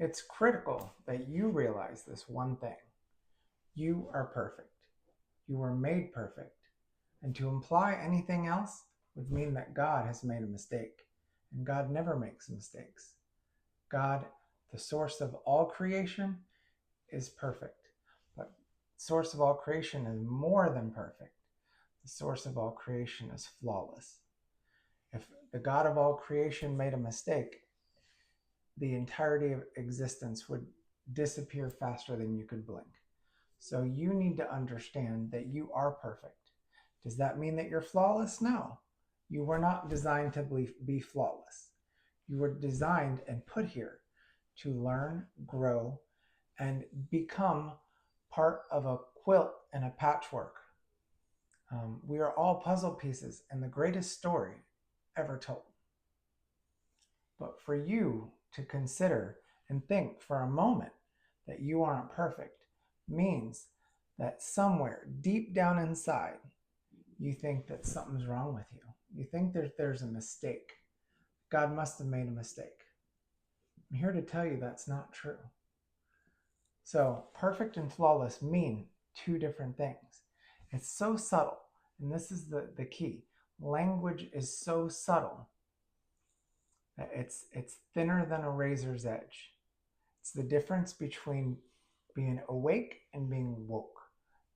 It's critical that you realize this one thing. You are perfect. You were made perfect. And to imply anything else would mean that God has made a mistake. And God never makes mistakes. God, the source of all creation, is perfect. But the source of all creation is more than perfect. The source of all creation is flawless. If the God of all creation made a mistake, the entirety of existence would disappear faster than you could blink. So you need to understand that you are perfect. Does that mean that you're flawless? No. You were not designed to be flawless. You were designed and put here to learn, grow, and become part of a quilt and a patchwork. We are all puzzle pieces in the greatest story ever told. But for you to consider and think for a moment that you aren't perfect means that somewhere deep down inside, you think that something's wrong with you. You think there's a mistake. God must have made a mistake. I'm here to tell you that's not true. So, perfect and flawless mean two different things. It's so subtle, and this is the key. Language is so subtle that it's thinner than a razor's edge. It's the difference between being awake and being woke.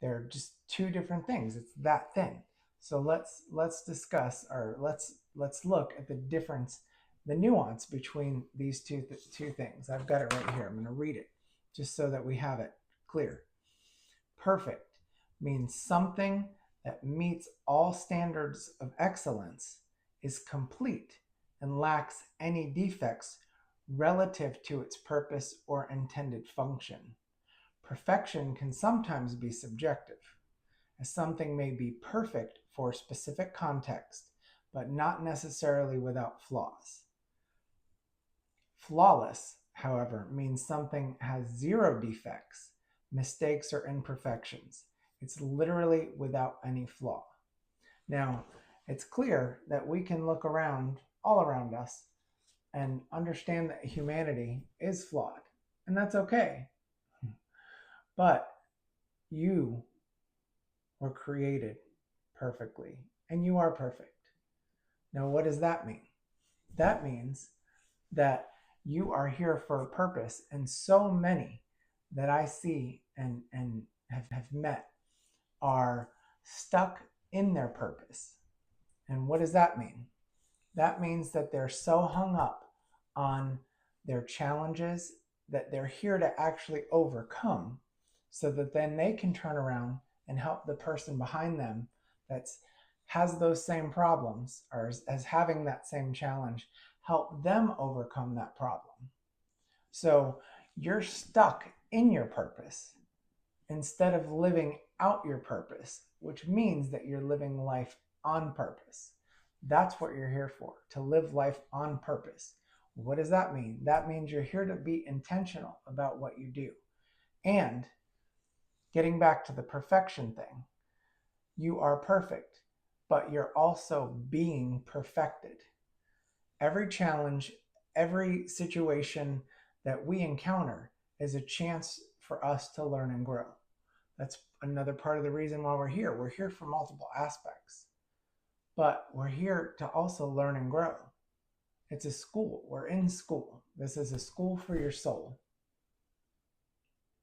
They're just two different things. It's that thin. So let's discuss, or let's look at the difference, the nuance between these two things. I've got it right here. I'm going to read it just so that we have it clear. Perfect means something that meets all standards of excellence, is complete, and lacks any defects relative to its purpose or intended function. Perfection can sometimes be subjective, as something may be perfect for a specific context, but not necessarily without flaws. Flawless, however, means something has zero defects, mistakes, or imperfections. It's literally without any flaw. Now, it's clear that we can look around, all around us, and understand that humanity is flawed, and that's okay. But you were created perfectly, and you are perfect. Now, what does that mean? That means that you are here for a purpose, and so many that I see and have met are stuck in their purpose. And what does that mean? That means that they're so hung up on their challenges that they're here to actually overcome, so that then they can turn around and help the person behind them that's has those same problems, or as having that same challenge, help them overcome that problem. So you're stuck in your purpose instead of living out your purpose, which means that you're living life on purpose. That's what you're here for, to live life on purpose. What does that mean? That means you're here to be intentional about what you do. And getting back to the perfection thing, you are perfect, but you're also being perfected. Every challenge, every situation that we encounter is a chance for us to learn and grow. That's another part of the reason why we're here. We're here for multiple aspects, but we're here to also learn and grow. It's a school. We're in school. This is a school for your soul.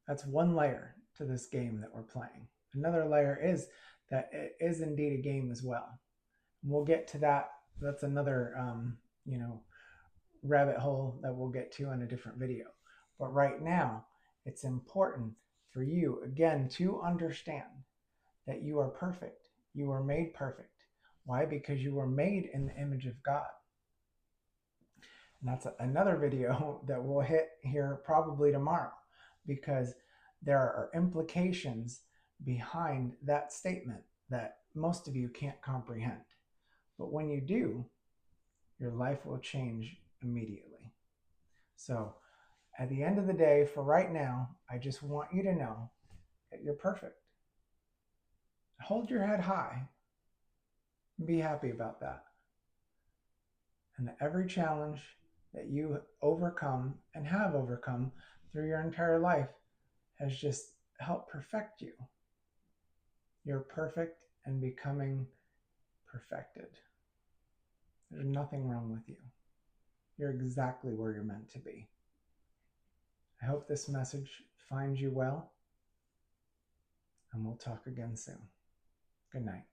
That's one layer to this game that we're playing. Another layer is that it is indeed a game as well. And we'll get to that. That's another, rabbit hole that we'll get to in a different video. But right now, it's important for you, again, to understand that you are perfect. You were made perfect. Why? Because you were made in the image of God. And that's another video that we'll hit here probably tomorrow, because there are implications behind that statement that most of you can't comprehend. But when you do, your life will change immediately. So at the end of the day, for right now, I just want you to know that you're perfect. Hold your head high and be happy about that. And that every challenge that you overcome and have overcome through your entire life has just helped perfect you. You're perfect and becoming perfected. There's nothing wrong with you. You're exactly where you're meant to be. I hope this message finds you well, and we'll talk again soon. Good night.